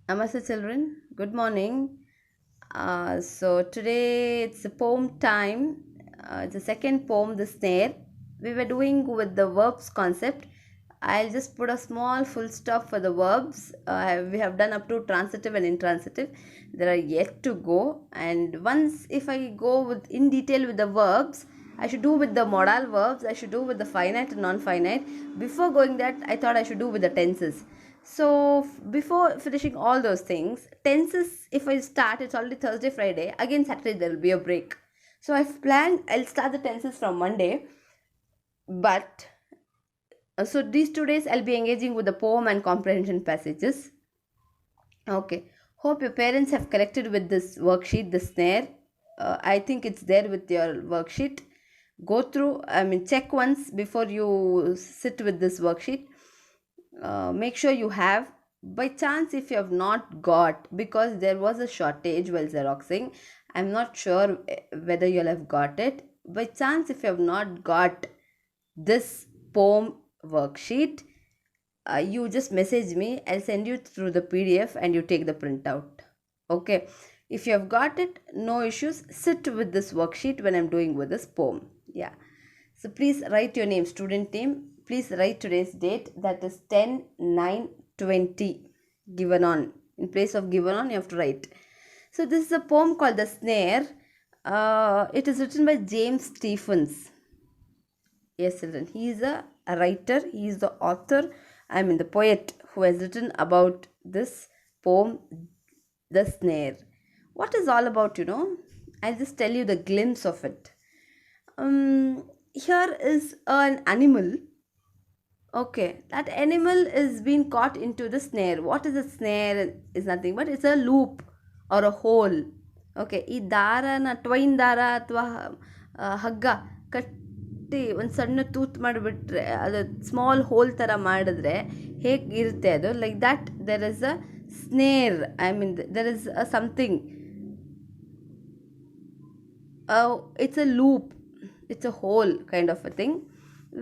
Namaste, children. Good morning. So today it's a poem time. It's the second poem, The Snare. We were doing with the verbs concept. I'll just put a small full stop for the verbs. We have done up to transitive and intransitive. There are yet to go. And once, if I go with in detail with the verbs, I should do with the modal verbs. I should do with the finite and non-finite. Before going that, I thought I should do with the tenses. So before finishing all those things, tenses, if I start, it's already Thursday, Friday. Again, Saturday, there will be a break. So I've planned, I'll start the tenses from Monday. But so these 2 days, I'll be engaging with the poem and comprehension passages. Okay. Hope your parents have collected with this worksheet, the snare. I think it's there with your worksheet. Go through, check once before you sit with this worksheet. Make sure you have. By chance, if you have not got, because there was a shortage while xeroxing, I'm not sure whether you'll have got it. By chance, if you have not got this poem worksheet, you just message me. I'll send you through the PDF and you take the printout. Okay. If you have got it, no issues. Sit with this worksheet when I'm doing with this poem. Yeah. So please write your name, student name. Please write today's date, that is 10/9/20. Given on. In place of given on, you have to write. So this is a poem called The Snare. It is written by James Stephens. Yes, children. He is a writer. He is the author. The poet who has written about this poem, The Snare. What is all about? I'll just tell you the glimpse of it. Here is an animal. Okay, that animal is being caught into the snare. What is a snare? Is nothing but it's a loop or a hole. Okay, ಈ ದಾರನ twine ದಾರ ಅಥವಾ ಹಗ್ಗ ಕಟ್ಟಿ ಒಂದು ಸಣ್ಣ ತೂತ್ ಮಾಡಿಬಿಟ್ರೆ ಅದು ಸ್ಮಾಲ್ ಹೋಲ್ ಥರ ಮಾಡಿದ್ರೆ ಹೇಗಿರುತ್ತೆ ಅದು, like that there is a snare. There is a something. It's a loop, it's a hole kind of a thing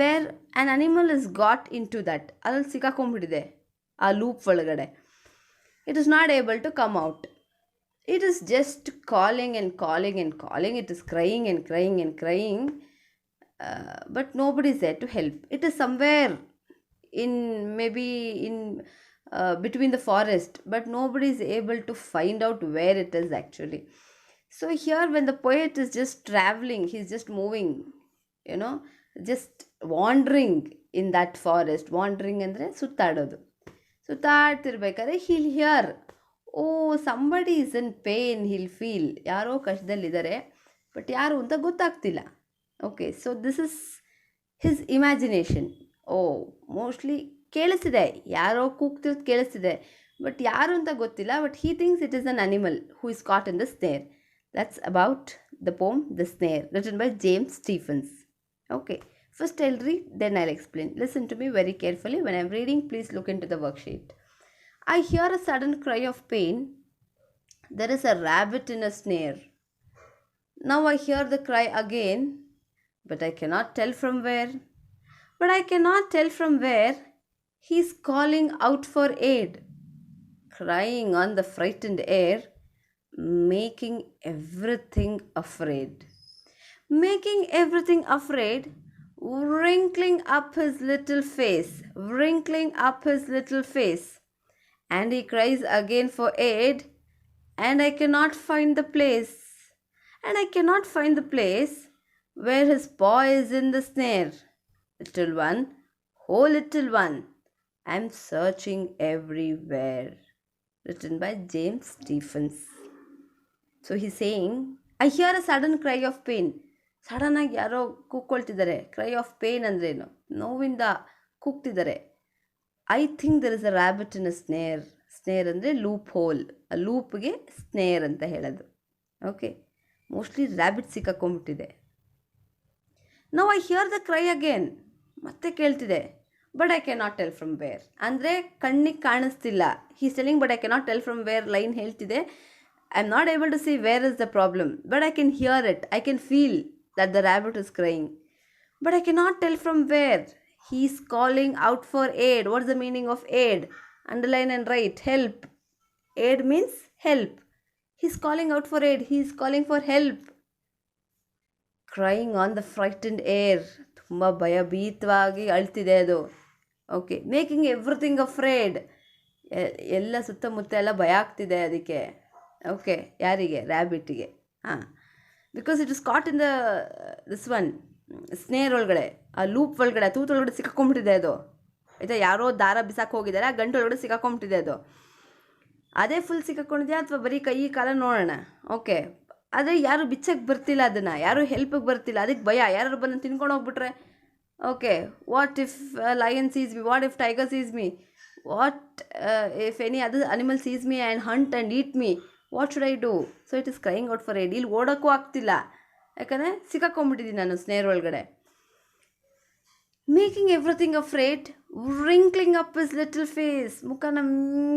where an animal is got into that. ಅದ್ರಲ್ಲಿ ಸಿಕ್ಕಾಕೊಂಡ್ಬಿಟ್ಟಿದೆ ಆ ಲೂಪ್ ಒಳಗಡೆ. It is not able to come out. It is just calling and calling and calling. It is crying and crying and crying, but nobody is there to help. It is somewhere in, maybe in between the forest, but nobody is able to find out where it is actually. So here, when the poet is just traveling, he's just moving, just wandering in that forest. Wandering ಅಂದರೆ ಸುತ್ತಾಡೋದು. ಸುತ್ತಾಡ್ತಿರ್ಬೇಕಾದ್ರೆ he'll hear, oh, somebody is in pain. He'll feel ಯಾರೋ ಕಷ್ಟದಲ್ಲಿದ್ದಾರೆ, but ಯಾರು ಅಂತ ಗೊತ್ತಾಗ್ತಿಲ್ಲ. Okay, so this is his imagination. Mostly ಕೇಳಿಸ್ತಿದೆ, ಯಾರೋ ಕೂಗ್ತಿರೋದು ಕೇಳಿಸ್ತಿದೆ, but ಯಾರು ಅಂತ ಗೊತ್ತಿಲ್ಲ. But he thinks it is an animal who is caught in the snare. That's about the poem The Snare, written by James Stephens. Okay, first I'll read, then I'll explain. Listen to me very carefully. When I'm reading, please look into the worksheet. I hear a sudden cry of pain. There is a rabbit in a snare. Now I hear the cry again, but I cannot tell from where. But I cannot tell from where. He's calling out for aid, crying on the frightened air, making everything afraid. Making everything afraid, wrinkling up his little face, wrinkling up his little face. And he cries again for aid, and I cannot find the place. And I cannot find the place where his paw is in the snare. Little one, oh little one, I'm searching everywhere. Written by James Stephens. So he's saying, I hear a sudden cry of pain. Sudden ಆಗಿ ಯಾರೋ ಕೂಕ್ಕೊಳ್ತಿದ್ದಾರೆ. Cry of pain ಅಂದ್ರೇನು? ನೋವಿಂದ ಕೂಗ್ತಿದ್ದಾರೆ. I think there is a rabbit in a snare. Snare ಅಂದರೆ loop hole. ಆ ಲೂಪ್ಗೆ snare ಅಂತ ಹೇಳೋದು. ಓಕೆ, ಮೋಸ್ಟ್ಲಿ ರ್ಯಾಬಿಟ್ ಸಿಕ್ಕಾಕೊಂಡ್ಬಿಟ್ಟಿದೆ. Now I hear the cry again. ಮತ್ತೆ ಕೇಳ್ತಿದೆ. But I can not tell from where. ಅಂದರೆ ಕಣ್ಣಿಗೆ ಕಾಣಿಸ್ತಿಲ್ಲ. He's telling but I can not tell from where line ಹೇಳ್ತಿದೆ. I am not able to C where is the problem, but I can hear it. I can feel that the rabbit is crying, but I cannot tell from where. He is calling out for aid. What's the meaning of aid? Underline and write. Help. Aid means help. He's calling out for aid. He's calling for help. Crying on the frightened air. ತುಂಬ ಭಯಭೀತವಾಗಿ ಅಳ್ತಿದೆ ಅದು. Okay. Making everything afraid. ಎಲ್ಲ ಸುತ್ತಮುತ್ತ ಎಲ್ಲ ಭಯ ಆಗ್ತಿದೆ ಅದಕ್ಕೆ. Okay. ಯಾರಿಗೆ? ರ್ಯಾಬಿಟಿಗೆ. ಹಾಂ. Because it is caught in this one snare ಒಳಗಡೆ, ಆ ಲೂಪ್ ಒಳಗಡೆ, ತೂತು ಒಳಗಡೆ ಸಿಕ್ಕಾಕೊಂಡ್ಬಿಟ್ಟಿದೆ ಅದು. ಆಯಿತಾ? ಯಾರೋ ದಾರ ಬಿಸಾಕಿ ಹೋಗಿದ್ದಾರೆ, ಆ ಗಂಟು ಒಳಗಡೆ ಸಿಕ್ಕಾಕೊಂಡ್ಬಿಟ್ಟಿದೆ ಅದು. ಅದೇ ಫುಲ್ ಸಿಕ್ಕಾಕೊಂಡಿದೆಯಾ ಅಥವಾ ಬರೀ ಕೈ ಕಾಲ ನೋಡೋಣ. ಓಕೆ. ಆದರೆ ಯಾರು ಬಿಚ್ಚಕ್ಕೆ ಬರ್ತಿಲ್ಲ ಅದನ್ನು, ಯಾರು ಹೆಲ್ಪಿಗೆ ಬರ್ತಿಲ್ಲ, ಅದಕ್ಕೆ ಭಯ. ಯಾರು ಬಂದು ತಿನ್ಕೊಂಡು ಹೋಗ್ಬಿಟ್ರೆ, okay, what if lion sees me, what if tiger sees me, what if any other animal sees me and hunt and eat me, what should I do? So it is crying out for aid. ಇಲ್ಲಿ ಓಡೋಕ್ಕೂ ಆಗ್ತಿಲ್ಲ, ಯಾಕಂದರೆ ಸಿಕ್ಕಾಕೊಂಡ್ಬಿಟ್ಟಿದ್ದೀನಿ ನಾನು snare ಒಳಗಡೆ. Making everything afraid, wrinkling up his little face. ಮುಖನ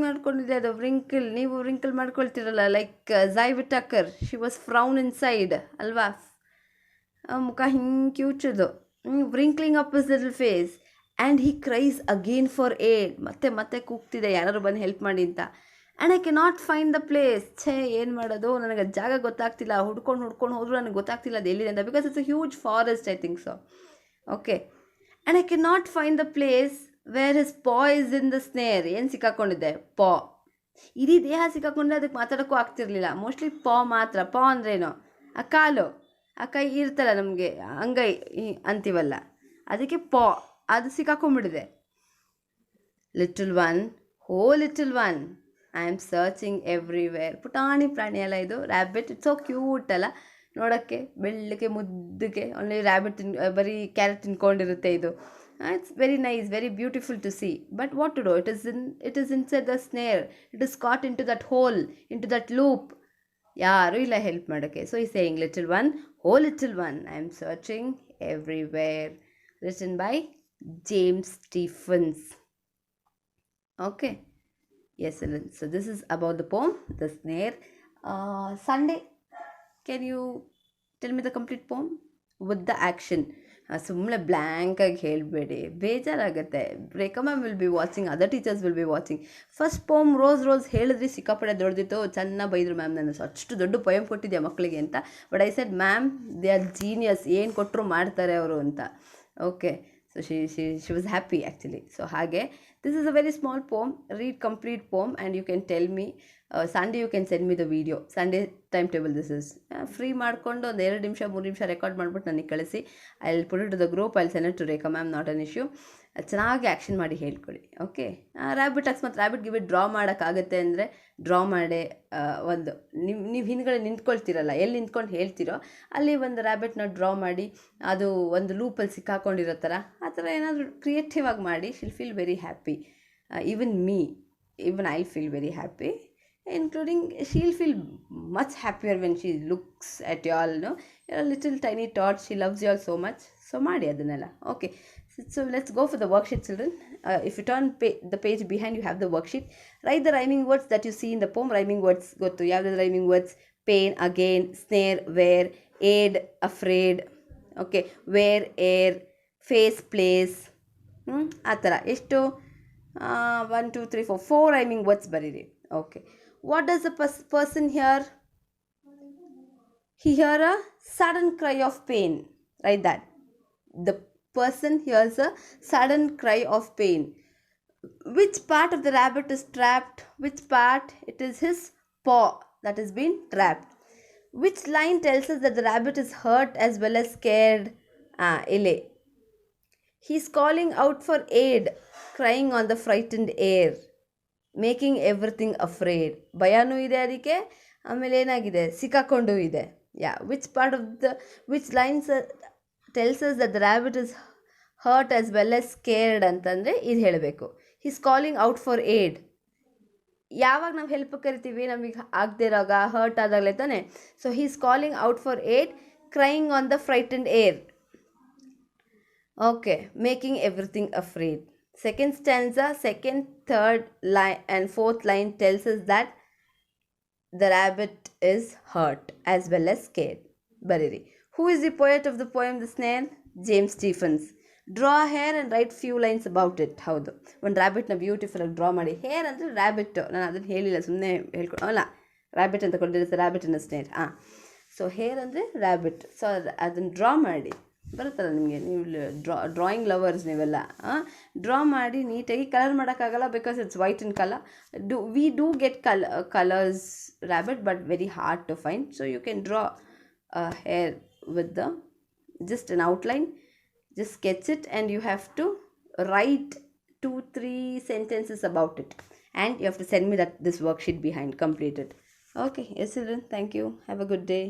ಮಾಡ್ಕೊಂಡಿದೆ ಅದು, ವ್ರಿಂಕಲ್. ನೀವು ವ್ರಿಂಕಲ್ ಮಾಡ್ಕೊಳ್ತಿರಲ್ಲ, like Zai Whitaker, she was frown inside ಅಲ್ವಾ? ಮುಖ ಹಿಂಗೆ ಕ್ಯೂಚದು. Wrinkling up his little face and he cries again for aid. ಮತ್ತೆ ಮತ್ತೆ ಕೂಗ್ತಿದೆ ಯಾರು ಬಂದು ಹೆಲ್ಪ್ ಮಾಡಿ ಅಂತ. And I can not find the place. ಏನು ಮಾಡೋದು, ನನಗೆ ಜಾಗ ಗೊತ್ತಾಗ್ತಿಲ್ಲ. ಹುಡ್ಕೊಂಡು ಹೋದರೂ ನನಗೆ ಗೊತ್ತಾಗ್ತಿಲ್ಲ ಅದು ಎಲ್ಲಿದೆ ಅಂತ. Because it's a huge forest, I think so. Okay. And I can not find the place where his ಪಾ ಇಸ್ ಇನ್ ದ ಸ್ನೇರ್. ಏನು ಸಿಕ್ಕಾಕೊಂಡಿದೆ? ಪಾ. ಇಡೀ ದೇಹ ಸಿಕ್ಕಾಕೊಂಡ್ರೆ ಅದಕ್ಕೆ ಮಾತಾಡೋಕ್ಕೂ ಆಗ್ತಿರ್ಲಿಲ್ಲ. ಮೋಸ್ಟ್ಲಿ ಪಾ ಮಾತ್ರ. ಪಾ ಅಂದ್ರೇನು? ಆ ಕಾಲು, ಆ ಕೈ ಇರ್ತಲ್ಲ ನಮಗೆ, ಅಂಗೈ ಅಂತೀವಲ್ಲ, ಅದಕ್ಕೆ ಪಾ. ಅದು ಸಿಕ್ಕಾಕೊಂಡ್ಬಿಟ್ಟಿದೆ. Little one, oh little one, I am searching everywhere. ಪುಟಾಣಿ ಪ್ರಾಣಿ ಅಲ್ಲ ಇದು, ರ್ಯಾಬಿಟ್. ಇಟ್ಸ್ ಸೋ ಕ್ಯೂಟ್ ಅಲ್ಲ ನೋಡೋಕ್ಕೆ, ಬೆಳ್ಳಗೆ ಮುದ್ದಕ್ಕೆ. ಓನ್ಲಿ ರ್ಯಾಬಿಟ್ ಬರೀ ಕ್ಯಾರೆಟ್ ತಿನ್ಕೊಂಡಿರುತ್ತೆ ಇದು. It's very nice, very beautiful to see. But what to do? It is inside the snare. It is caught into that hole, into that loop. ಯಾರೂ ಇಲ್ಲ help ಮಾಡೋಕ್ಕೆ. ಸೊ ಈ saying little one, oh little one, I am searching everywhere. Written by James Stephens. Okay. Yes, so this is about the poem, The Snare. Sunday, can you tell me the complete poem with the action? ಸುಮ್ಮನೆ ಬ್ಲ್ಯಾಂಕಾಗಿ ಹೇಳಬೇಡಿ, ಬೇಜಾರಾಗುತ್ತೆ. Rekha ma'am will be watching, other teachers will be watching. First poem rose ಹೇಳಿದ್ರಿ, ಸಿಕ್ಕಾಪಡೆ ದೊಡ್ಡದಿತ್ತು, ಚೆನ್ನಾಗಿ ಬೈದರು ma'am ನನ್ನ. ಅಷ್ಟು ದೊಡ್ಡ ಪೊಯಮ್ ಕೊಟ್ಟಿದ್ದೆ ಮಕ್ಕಳಿಗೆ ಅಂತ. But I said ma'am, they are genius, ಏನು ಕೊಟ್ಟರು ಮಾಡ್ತಾರೆ ಅವರು ಅಂತ. Okay. So she was happy actually. So ಹಾಗೆ, this is a very small poem. Read complete poem and you can tell me. Sunday you can send me the video. Sunday timetable this is. Free ಮಾಡಿಕೊಂಡು ಒಂದು 2 ನಿಮಿಷ 3 ನಿಮಿಷ record ಮಾಡಿಬಿಟ್ಟು ನನಗೆ ಕಳಿಸಿ. I will put it to the group. I will send it to Rekha ma'am, not an issue. ಚೆನ್ನಾಗಿ action ಮಾಡಿ ಹೇಳ್ಕೊಳ್ಳಿ. ಓಕೆ. ರ್ಯಾಬಿಟ್ ಅಕಸ್ಮಾತ್ ರ್ಯಾಬಿಟ್ ಗಿಬಿಟ್ ಡ್ರಾ ಮಾಡೋಕ್ಕಾಗತ್ತೆ ಅಂದರೆ ಡ್ರಾ ಮಾಡಿ, ಒಂದು ನೀವು ಹಿಂದ್ಗಡೆ ನಿಂತ್ಕೊಳ್ತೀರಲ್ಲ, ಎಲ್ಲಿ ನಿಂತ್ಕೊಂಡು ಹೇಳ್ತೀರೋ ಅಲ್ಲಿ ಒಂದು ರ್ಯಾಬಿಟ್ನ ಡ್ರಾ ಮಾಡಿ, ಅದು ಒಂದು ಲೂಪಲ್ಲಿ ಸಿಕ್ಕಾಕೊಂಡಿರೋ ಥರ, ಆ ಥರ ಏನಾದರೂ ಕ್ರಿಯೇಟಿವ್ ಆಗಿ ಮಾಡಿ. She'll feel very happy. even I'll feel very happy, including she'll feel much happier when she looks at you all. No, you're a little tiny tot, she loves you all so much. So ಮಾಡಿ ಅದನ್ನೆಲ್ಲ. Okay, so let's go for the worksheet, children. If you turn the page behind, you have the worksheet. Write the rhyming words that you see in the poem. Rhyming words ಗೊತ್ತು. ಯಾವ್ದು rhyming words? pain, again, snare, where, aid, afraid. Okay, where, air, face, place. ಆ ಥರ ಎಷ್ಟು? 1 2 3 4 rhyming words ಬರೀರಿ. Okay. What does the person hear? He hear a sudden cry of pain. Write that. The person hears a sudden cry of pain. Which part of the rabbit is trapped? Which part? It is his paw that has been trapped. Which line tells us that the rabbit is hurt as well as scared? Ile. He's calling out for aid, crying on the frightened air, making everything afraid. ಭಯನೂ ಇದೆ ಅದಕ್ಕೆ, ಆಮೇಲೆ ಏನಾಗಿದೆ, ಸಿಕ್ಕಾಕೊಂಡು ಇದೆ. which lines tells us that the rabbit is hurt as well as scared ಅಂತಂದರೆ ಇದು ಹೇಳಬೇಕು. he's calling out for aid. ಯಾವಾಗ ನಾವು ಹೆಲ್ಪ್ ಕರಿತೀವಿ, ನಮಗೆ ಆಗದೆ ಇರೋವಾಗ, ಹರ್ಟ್ ಆದಾಗಲೇ ತಾನೆ. So he's calling out for aid, crying on the frightened air. Okay, making everything afraid. Second stanza, second, third line and fourth line tells us that the rabbit is hurt as well as scared. Bariri. Who is the poet of the poem The Snare? James Stephens. Draw hair and right few lines about it. ಹೌದು, ಒಂದು ರ್ಯಾಬಿಟ್ನ ಬ್ಯೂಟಿಫುಲ್ಲಾಗಿ draw ಮಾಡಿ. Hair ಅಂದರೆ rabbit, ನಾನು ಅದನ್ನು ಹೇಳಿಲ್ಲ, ಸುಮ್ಮನೆ ಹೇಳ್ಕೊಂಡು ಅಲ್ಲ, ರ್ಯಾಬಿಟ್ ಅಂತ ಕೊಟ್ಟಿರುತ್ತೆ, ರ್ಯಾಬಿಟ್ ಇನ್ ಸ್ನೇರ್. ಸೊ ಹೇರ್ ಅಂದರೆ ರ್ಯಾಬಿಟ್. ಸೊ ಅದನ್ನು ಡ್ರಾ ಮಾಡಿ, ಬರುತ್ತಲ್ಲ ನಿಮಗೆ, ನೀವು ಡ್ರಾಯಿಂಗ್ ಲವರ್ಸ್ ನೀವೆಲ್ಲ, ಡ್ರಾ ಮಾಡಿ ನೀಟಾಗಿ. ಕಲರ್ ಮಾಡೋಕ್ಕಾಗಲ್ಲ because it's white in colour. We do get colours rabbit, but very hard to find. So you can draw hair with the just an outline, just sketch it, and you have to write 2-3 sentences about it, and you have to send me that this worksheet behind completed. Okay, yes children, thank you, have a good day.